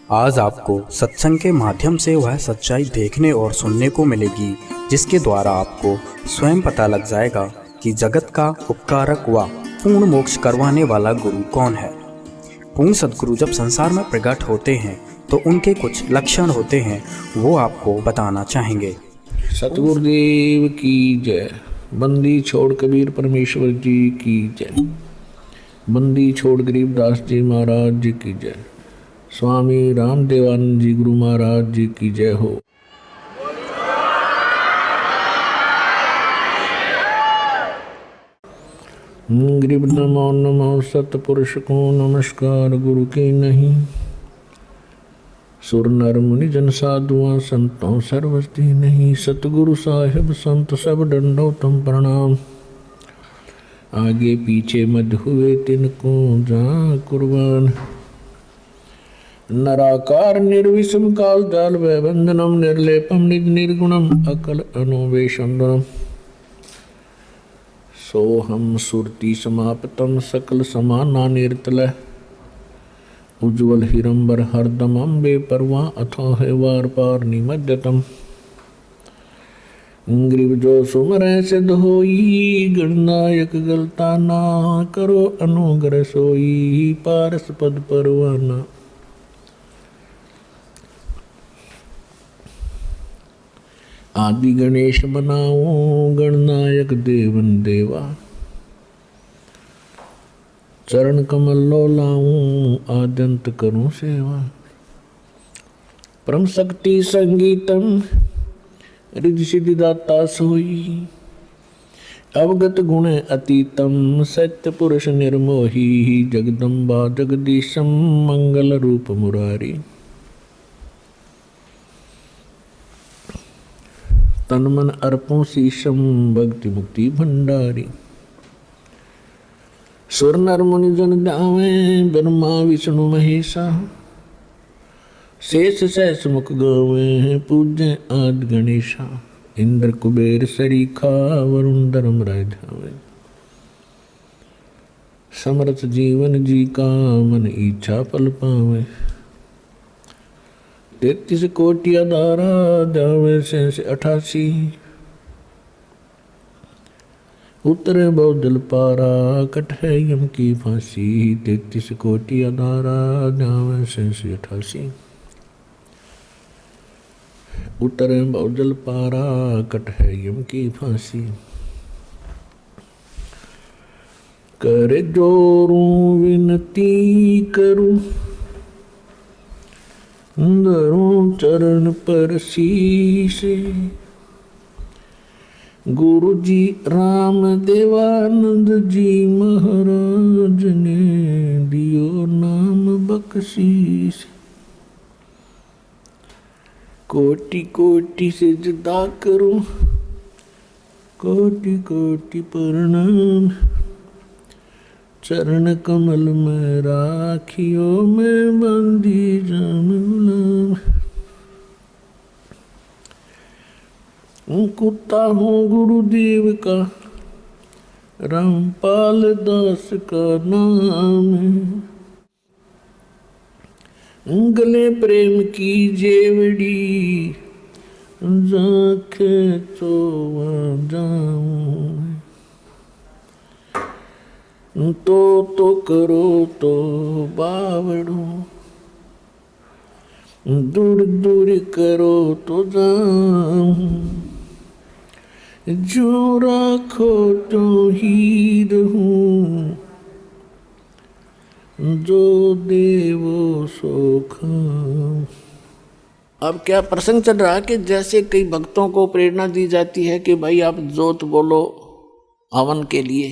आज आपको सत्संग के माध्यम से वह सच्चाई देखने और सुनने को मिलेगी जिसके द्वारा आपको स्वयं पता लग जाएगा कि जगत का उपकारक व पूर्ण मोक्ष करवाने वाला गुरु कौन है। पूर्ण सद्गुरु जब संसार में प्रकट होते हैं तो उनके कुछ लक्षण होते हैं, वो आपको बताना चाहेंगे। सतगुरुदेव की जय। बंदी छोड़ कबीर परमेश्वर जी की जय। बंदी छोड़ गरीबदास जी महाराज जी की जय। स्वामी रामदेवानंद जी गुरु महाराज जी की जय हो। गरीब नमो नमो सतपुरुष को नमस्कार गुरु की नहीं। सुर नर मुनि जन साधुआ संतों सर्वस्ती नहीं। सतगुरु साहिब संत सब दंडोतम प्रणाम। आगे पीछे मध्य हुए तिनको जा कुर्बान। नराकार निर्विषम काल जाल वैबंधनम निर्लेपम निज निर्गुणम अकल अनुवेशंदनम। सोहम सुरति समापतम सकल समाना निर्तल। उज्ज्वल हिरंबर हरदम अम्बे परवा अथाह वार पार निमज्जतम। ग्रीव जो सुमर सिद्ध होई गणनायक गलता ना। करो अनुग्रह सोई पारस पद परवाना। आदि गणेश बनाओ गणनायक देवन देवा। चरण कमल लो लाऊं आद्यंत करूं सेवा। परम शक्ति संगीतम रिद्धि सिद्धि दाता सोई। अवगत गुण अतीतम सत्य पुरुष निर्मोही। जगदम्बा जगदीशम मंगल रूप मुरारी। तन मन अर्पों शीशम भक्ति मुक्ति भंडारी। सुर नर मुनि जन ध्यावे ब्रह्मा विष्णु महेशा। शेष सहस मुख गावे पूज्य आदि गणेशा। इंद्र कुबेर सरीखा वरुण धर्म राय ध्यावे। समर्थ जीवन जी का मन इच्छा पल पावे। 33 कोटि अधारा जावे शेष 88। उतरे बहुदल पारा कट है यम की फांसी। 33 कोटि अधारा जावे शेष 88। उतरे बहुदल पारा कट है यम की फांसी। कर जोरूं विनती करूं धरूं चरण पर शीश। गुरु जी राम देवानंद जी महाराज ने दियो नाम बख्शीश। कोटि कोटि से जुदा करूं कोटि कोटि प्रणाम। चरण कमल में राखियो मैं बंदी जाम गुलाम। कुत्ता हूँ गुरुदेव का रामपाल दास का नाम। गले प्रेम की जेवड़ी जाके तो जाऊं। तो करो तो बावड़ो दूर दूर करो तो जाऊं। जो राखो तो ही रहूं। जो देवो सो खाऊं। अब क्या प्रसंग चल रहा है कि जैसे कई भक्तों को प्रेरणा दी जाती है कि भाई आप जोत बोलो हवन के लिए।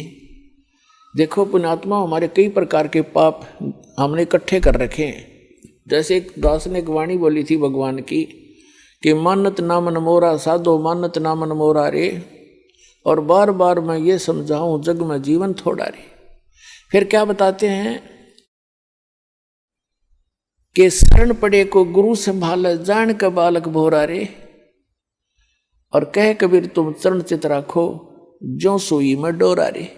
देखो पुण्यात्मा, हमारे कई प्रकार के पाप हमने इकट्ठे कर रखे हैं। जैसे एक दास ने एक वाणी बोली थी भगवान की कि मानत नामन मोरा साधो मानत नामन मोरा रे। और बार बार मैं ये समझाऊं जग में जीवन थोड़ा रे। फिर क्या बताते हैं कि शरण पड़े को गुरु संभाल जान का बालक भोरा रे। और कह कबीर तुम चरण चित राखो ज्यों सोई में डोरा रे।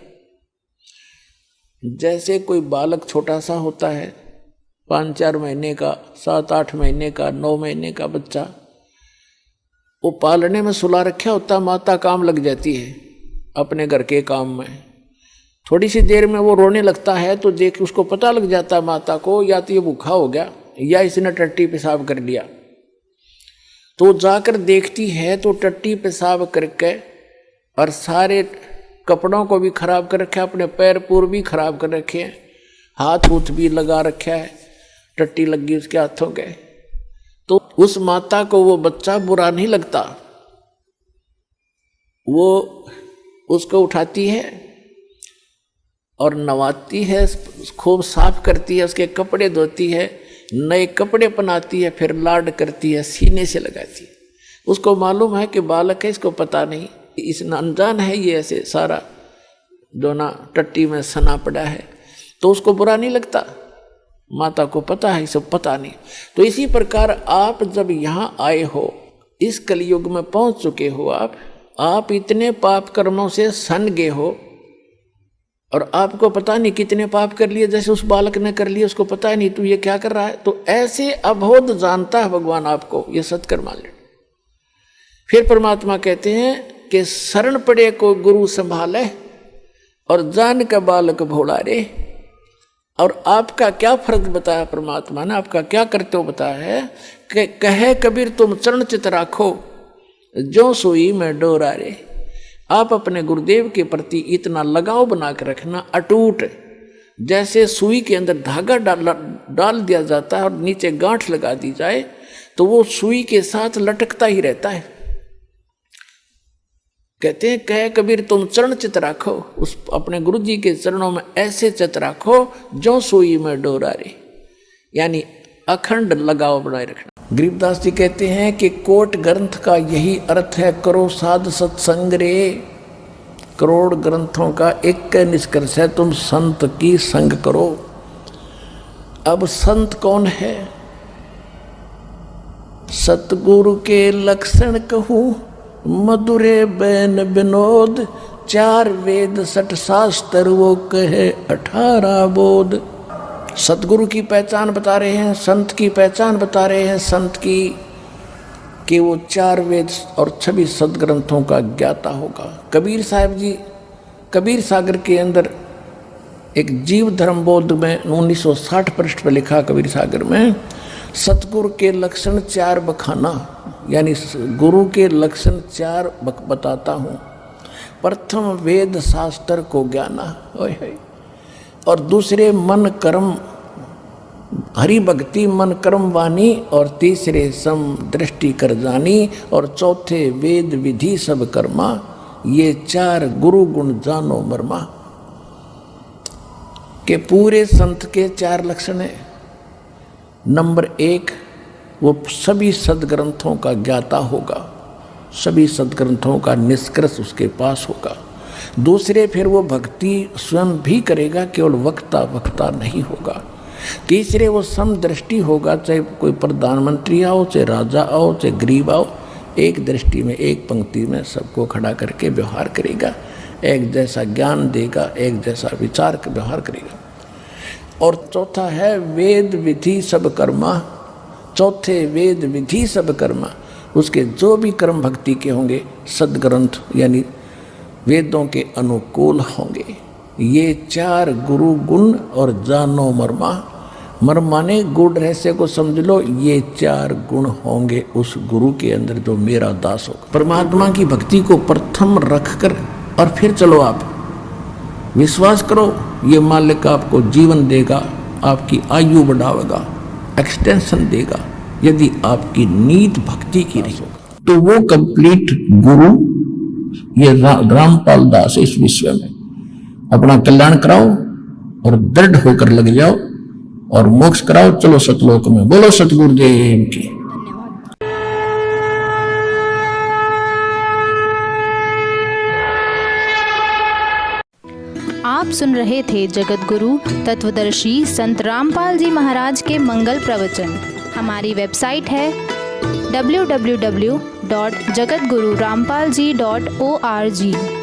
जैसे कोई बालक छोटा सा होता है 5-4 महीने का, 7-8 महीने का, 9 महीने का बच्चा, वो पालने में सुला रखा होता, माता काम लग जाती है अपने घर के काम में। थोड़ी सी देर में वो रोने लगता है तो देख उसको पता लग जाता है माता को, या तो ये भूखा हो गया या इसने टट्टी पेशाब कर लिया। तो जाकर देखती है तो टट्टी पेशाब करके और सारे कपड़ों को भी खराब कर रखा है, अपने पैर पूर भी खराब कर रखे हैं, हाथ हूथ भी लगा रखा है, टट्टी लगी उसके हाथों के। तो उस माता को वो बच्चा बुरा नहीं लगता, वो उसको उठाती है और नवाती है, खूब साफ करती है, उसके कपड़े धोती है, नए कपड़े पहनाती है, फिर लाड करती है, सीने से लगाती है। उसको मालूम है कि बालक है, इसको पता नहीं, इस अनजान है ये ऐसे सारा जो ना टट्टी में सना पड़ा है, तो उसको बुरा नहीं लगता। माता को पता है, सब पता नहीं। तो इसी प्रकार आप जब यहाँ आए हो, इस कलयुग में पहुँच चुके हो, आप इतने पाप कर्मों से सन गए हो और आपको पता नहीं कितने पाप कर लिए, जैसे उस बालक ने कर लिए, उसको पता ही नहीं तू ये क्या कर रहा है। तो ऐसे अबोध जानता है भगवान आपको, ये सत्कर्म मान ले। फिर परमात्मा कहते हैं कि शरण पड़े को गुरु संभाले और जान का बालक भोला रे। और आपका क्या फर्ज बताया परमात्मा ने, आपका क्या कर्तव्य बताया है कि कहे कबीर तुम चरण चित राखो जो सोई में डोरा रे। आप अपने गुरुदेव के प्रति इतना लगाव बना के रखना अटूट, जैसे सुई के अंदर धागा डाल दिया जाता है और नीचे गांठ लगा दी जाए तो वो सुई के साथ लटकता ही रहता है। कहते हैं कहे कबीर तुम चरण चित राखो, उस अपने गुरु जी के चरणों में ऐसे चित राखो जो सुई में डोरा रे, यानी अखंड लगाव बनाए रखना। गरीबदास जी कहते हैं कि कोट ग्रंथ का यही अर्थ है, करो साध सत्संग रे। करोड़ ग्रंथों का एक निष्कर्ष है, तुम संत की संग करो। अब संत कौन है? सतगुरु के लक्षण कहूँ मधुरे बैन विनोद, 4 वेद 6 शास्त्र वो कहे 18 बोध। सतगुरु की पहचान बता रहे हैं, संत की पहचान बता रहे हैं, संत की कि वो 4 वेद और 26 सदग्रंथों का ज्ञाता होगा। कबीर साहब जी कबीर सागर के अंदर एक जीव धर्म बोध में 1960 पृष्ठ पर लिखा, कबीर सागर में सतगुरु के लक्षण 4 बखाना, यानी गुरु के लक्षण 4 बताता हूँ। प्रथम वेद शास्त्र को ज्ञाना, और दूसरे मन कर्म हरि भक्ति मन कर्म वाणी, और तीसरे सम दृष्टि कर जानी, और चौथे वेद विधि सब कर्मा, ये 4 गुरु गुण जानो मर्मा। के पूरे संत के 4 लक्षण है। नंबर 1, वो सभी सदग्रंथों का ज्ञाता होगा, सभी सदग्रंथों का निष्कर्ष उसके पास होगा। दूसरे, फिर वो भक्ति स्वयं भी करेगा, केवल वक्ता नहीं होगा। तीसरे, वो समदृष्टि होगा, चाहे कोई प्रधानमंत्री आओ, चाहे राजा आओ, चाहे गरीब आओ, एक दृष्टि में एक पंक्ति में सबको खड़ा करके व्यवहार करेगा, एक जैसा ज्ञान देगा, एक जैसा विचार का व्यवहार करेगा। और चौथा है वेद विधि सब कर्मा, चौथे वेद विधि सब कर्मा, उसके जो भी कर्म भक्ति के होंगे सदग्रंथ यानी वेदों के अनुकूल होंगे। ये 4 गुरु गुण और जानो मर्मा, मर्मा ने गुण रहस्य को समझ लो, ये 4 गुण होंगे उस गुरु के अंदर जो मेरा दास होगा। परमात्मा की भक्ति को प्रथम रखकर और फिर चलो आप विश्वास करो, ये मालिक आपको जीवन देगा, आपकी आयु बढ़ावेगा, एक्सटेंशन देगा, यदि आपकी नीत भक्ति की रही होगा। तो वो कंप्लीट गुरु ये रामपाल दास इस विश्व में अपना कल्याण कराओ और दृढ़ होकर लग जाओ और मोक्ष कराओ। चलो सतलोक में। बोलो सतगुरुदेव की। आप सुन रहे थे जगत गुरु तत्वदर्शी संत रामपाल जी महाराज के मंगल प्रवचन। हमारी वेबसाइट है www.jagatgururampalji.org।